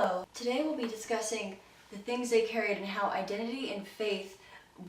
Hello. Today we'll be discussing the things they carried and how identity and faith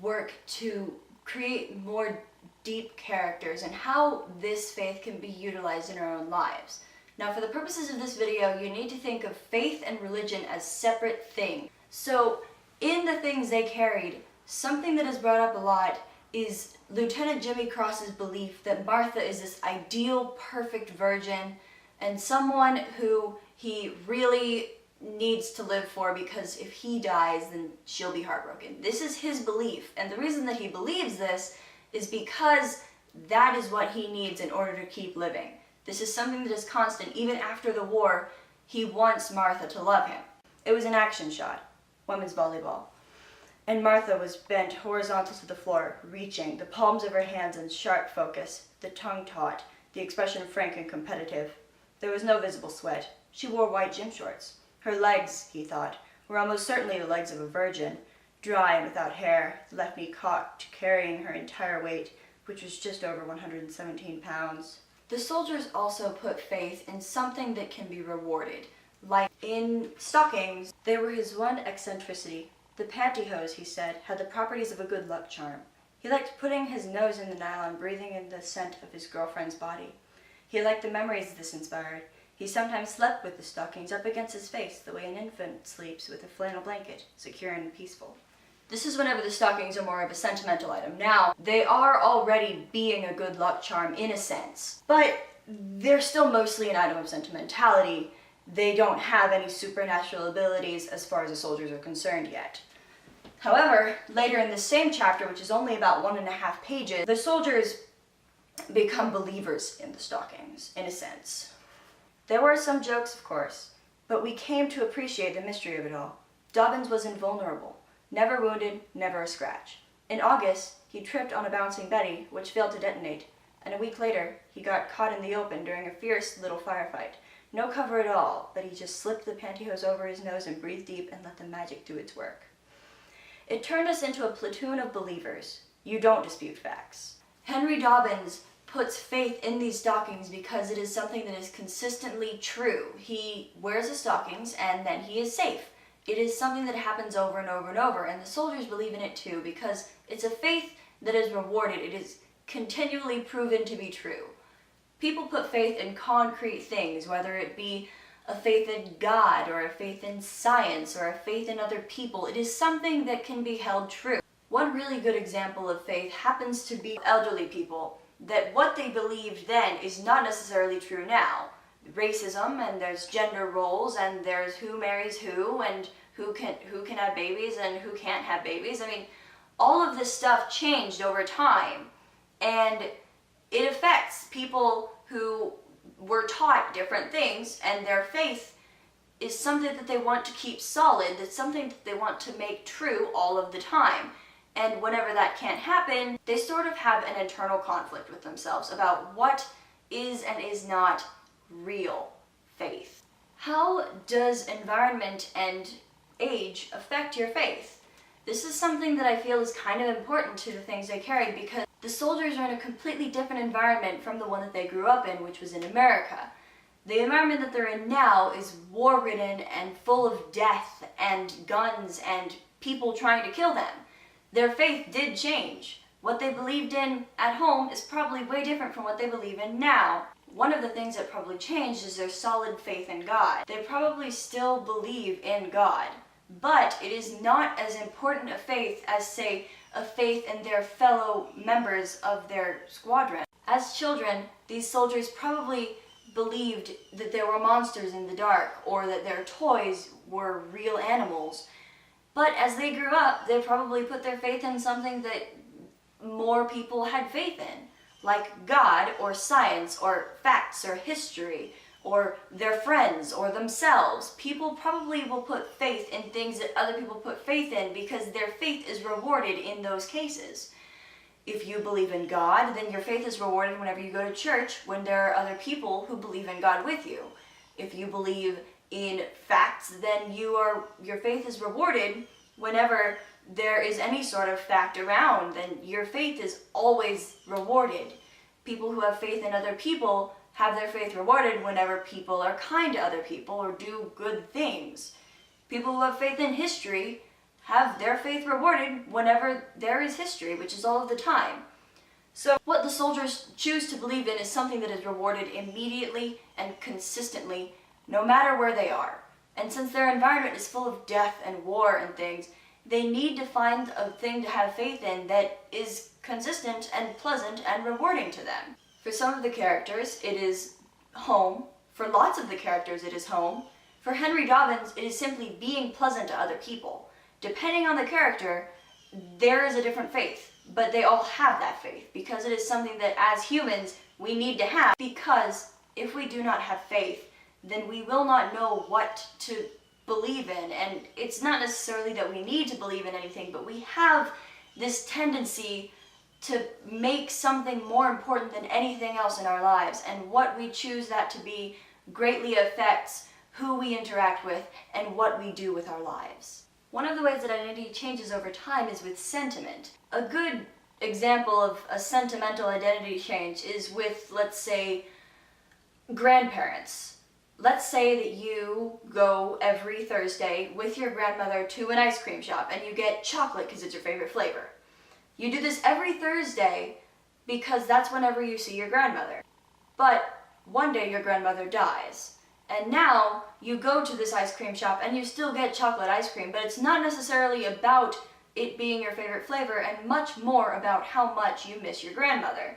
work to create more deep characters and how this faith can be utilized in our own lives. Now, for the purposes of this video, you need to think of faith and religion as separate things. So, in the things they carried, something that is brought up a lot is Lieutenant Jimmy Cross's belief that Martha is this ideal, perfect virgin and someone who he really needs to live for, because if he dies, then she'll be heartbroken. This is his belief, and the reason that he believes this is because that is what he needs in order to keep living. This is something that is constant. Even after the war, he wants Martha to love him. It was an action shot, women's volleyball. And Martha was bent horizontal to the floor, reaching, the palms of her hands in sharp focus, the tongue taut, the expression frank and competitive. There was no visible sweat. She wore white gym shorts. Her legs, he thought, were almost certainly the legs of a virgin, dry and without hair, the left knee cocked, carrying her entire weight, which was just over 117 pounds. The soldiers also put faith in something that can be rewarded. Like in stockings, they were his one eccentricity. The pantyhose, he said, had the properties of a good luck charm. He liked putting his nose in the nylon, breathing in the scent of his girlfriend's body. He liked the memories this inspired. He sometimes slept with the stockings up against his face, the way an infant sleeps with a flannel blanket, secure and peaceful. This is whenever the stockings are more of a sentimental item. Now, they are already being a good luck charm in a sense, but they're still mostly an item of sentimentality. They don't have any supernatural abilities as far as the soldiers are concerned yet. However, later in the same chapter, which is only about 1.5 pages, the soldiers become believers in the stockings, in a sense. There were some jokes, of course, but we came to appreciate the mystery of it all. Dobbins was invulnerable, never wounded, never a scratch. In August, he tripped on a bouncing Betty, which failed to detonate, and a week later, he got caught in the open during a fierce little firefight. No cover at all, but he just slipped the pantyhose over his nose and breathed deep and let the magic do its work. It turned us into a platoon of believers. You don't dispute facts. Henry Dobbins puts faith in these stockings because it is something that is consistently true. He wears the stockings and then he is safe. It is something that happens over and over and over, and the soldiers believe in it too because it's a faith that is rewarded. It is continually proven to be true. People put faith in concrete things, whether it be a faith in God or a faith in science or a faith in other people. It is something that can be held true. One really good example of faith happens to be elderly people, that what they believed then is not necessarily true now. Racism, and there's gender roles, and there's who marries who, and who can have babies and who can't have babies. I mean, all of this stuff changed over time, and it affects people who were taught different things, and their faith is something that they want to keep solid. It's something that they want to make true all of the time. And whenever that can't happen, they sort of have an internal conflict with themselves about what is and is not real faith. How does environment and age affect your faith? This is something that I feel is kind of important to the things they carried, because the soldiers are in a completely different environment from the one that they grew up in, which was in America. The environment that they're in now is war-ridden and full of death and guns and people trying to kill them. Their faith did change. What they believed in at home is probably way different from what they believe in now. One of the things that probably changed is their solid faith in God. They probably still believe in God, but it is not as important a faith as, say, a faith in their fellow members of their squadron. As children, these soldiers probably believed that there were monsters in the dark, or that their toys were real animals. But as they grew up, they probably put their faith in something that more people had faith in, like God, or science, or facts, or history, or their friends, or themselves. People probably will put faith in things that other people put faith in because their faith is rewarded in those cases. If you believe in God, then your faith is rewarded whenever you go to church when there are other people who believe in God with you. If you believe in facts, then your faith is rewarded whenever there is any sort of fact around, then your faith is always rewarded. People who have faith in other people have their faith rewarded whenever people are kind to other people or do good things. People who have faith in history have their faith rewarded whenever there is history, which is all of the time. So what the soldiers choose to believe in is something that is rewarded immediately and consistently, no matter where they are. And since their environment is full of death and war and things, they need to find a thing to have faith in that is consistent and pleasant and rewarding to them. For some of the characters, it is home. For lots of the characters, it is home. For Henry Dobbins, it is simply being pleasant to other people. Depending on the character, there is a different faith, but they all have that faith because it is something that as humans we need to have, because if we do not have faith, then we will not know what to believe in. And it's not necessarily that we need to believe in anything, but we have this tendency to make something more important than anything else in our lives, and what we choose that to be greatly affects who we interact with and what we do with our lives. One of the ways that identity changes over time is with sentiment. A good example of a sentimental identity change is with, let's say, grandparents. Let's say that you go every Thursday with your grandmother to an ice cream shop and you get chocolate because it's your favorite flavor. You do this every Thursday because that's whenever you see your grandmother. But one day your grandmother dies, and now you go to this ice cream shop and you still get chocolate ice cream, but it's not necessarily about it being your favorite flavor and much more about how much you miss your grandmother.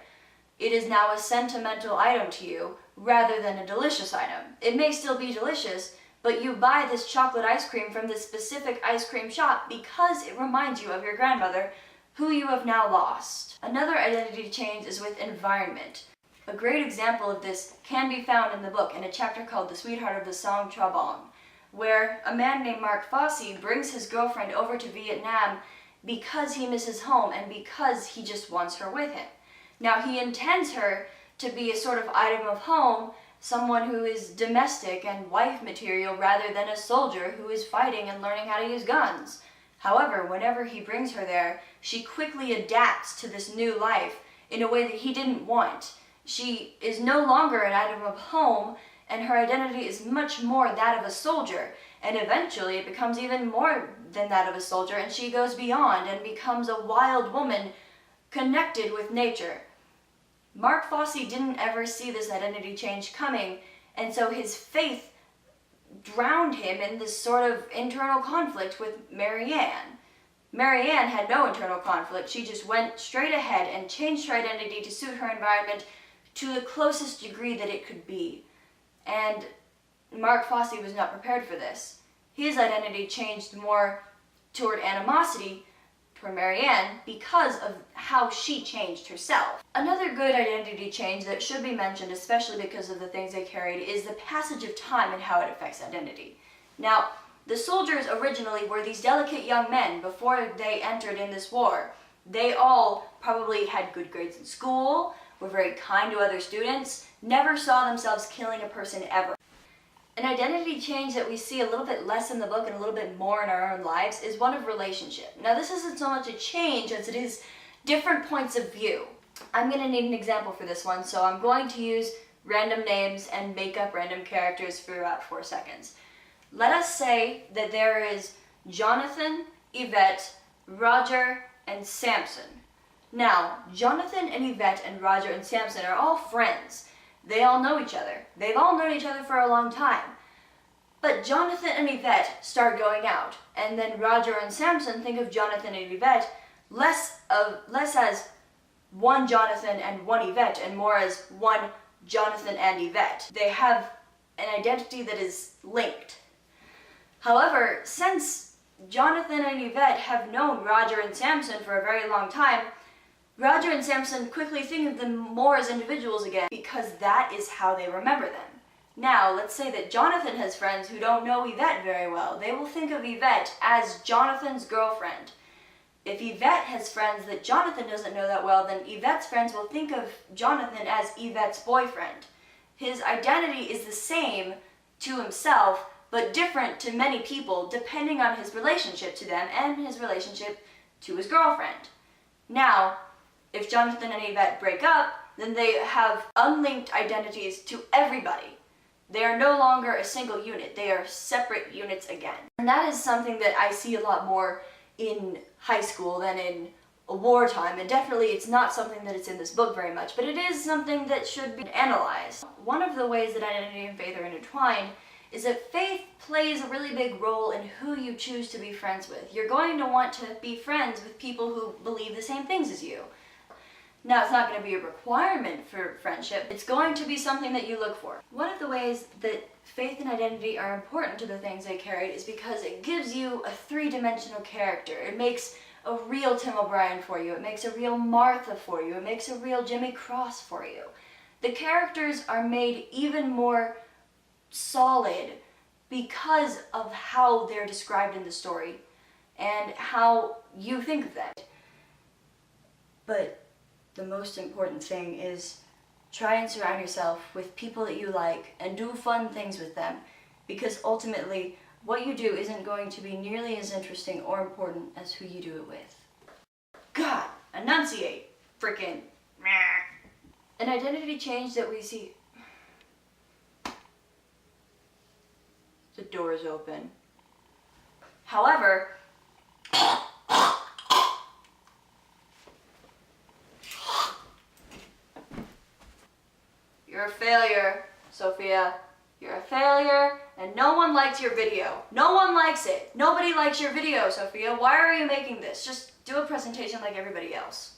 It is now a sentimental item to you rather than a delicious item. It may still be delicious, but you buy this chocolate ice cream from this specific ice cream shop because it reminds you of your grandmother, who you have now lost. Another identity change is with environment. A great example of this can be found in the book in a chapter called The Sweetheart of the Song Tra Bong, where a man named Mark Fossey brings his girlfriend over to Vietnam because he misses home and because he just wants her with him. Now, he intends her to be a sort of item of home, someone who is domestic and wife material rather than a soldier who is fighting and learning how to use guns. However, whenever he brings her there, she quickly adapts to this new life in a way that he didn't want. She is no longer an item of home, and her identity is much more that of a soldier, and eventually it becomes even more than that of a soldier, and she goes beyond and becomes a wild woman connected with nature. Mark Fossey didn't ever see this identity change coming, and so his faith drowned him in this sort of internal conflict with Marianne. Marianne had no internal conflict. She just went straight ahead and changed her identity to suit her environment to the closest degree that it could be. And Mark Fossey was not prepared for this. His identity changed more toward animosity for Marianne because of how she changed herself. Another good identity change that should be mentioned, especially because of the things they carried, is the passage of time and how it affects identity. Now, the soldiers originally were these delicate young men before they entered in this war. They all probably had good grades in school, were very kind to other students, never saw themselves killing a person ever. An identity change that we see a little bit less in the book and a little bit more in our own lives is one of relationship. Now, this isn't so much a change as it is different points of view. I'm going to need an example for this one, so I'm going to use random names and make up random characters for about 4 seconds. Let us say that there is Jonathan, Yvette, Roger, and Samson. Now, Jonathan and Yvette and Roger and Samson are all friends. They all know each other. They've all known each other for a long time. But Jonathan and Yvette start going out, and then Roger and Samson think of Jonathan and Yvette less as one Jonathan and one Yvette, and more as one Jonathan and Yvette. They have an identity that is linked. However, since Jonathan and Yvette have known Roger and Samson for a very long time, Roger and Samson quickly think of them more as individuals again, because that is how they remember them. Now, let's say that Jonathan has friends who don't know Yvette very well. They will think of Yvette as Jonathan's girlfriend. If Yvette has friends that Jonathan doesn't know that well, then Yvette's friends will think of Jonathan as Yvette's boyfriend. His identity is the same to himself, but different to many people, depending on his relationship to them and his relationship to his girlfriend. Now, if Jonathan and Yvette break up, then they have unlinked identities to everybody. They are no longer a single unit. They are separate units again. And that is something that I see a lot more in high school than in wartime, and definitely it's not something that is in this book very much, but it is something that should be analyzed. One of the ways that identity and faith are intertwined is that faith plays a really big role in who you choose to be friends with. You're going to want to be friends with people who believe the same things as you. Now, it's not going to be a requirement for friendship. It's going to be something that you look for. One of the ways that faith and identity are important to the things they carried is because it gives you a three-dimensional character. It makes a real Tim O'Brien for you. It makes a real Martha for you. It makes a real Jimmy Cross for you. The characters are made even more solid because of how they're described in the story and how you think of them. But the most important thing is try and surround yourself with people that you like and do fun things with them, because ultimately what you do isn't going to be nearly as interesting or important as who you do it with. God, enunciate, frickin'. An identity change that we see. The door is open. However, you're a failure, Sophia. You're a failure, and no one likes your video. No one likes it. Nobody likes your video, Sophia. Why are you making this? Just do a presentation like everybody else.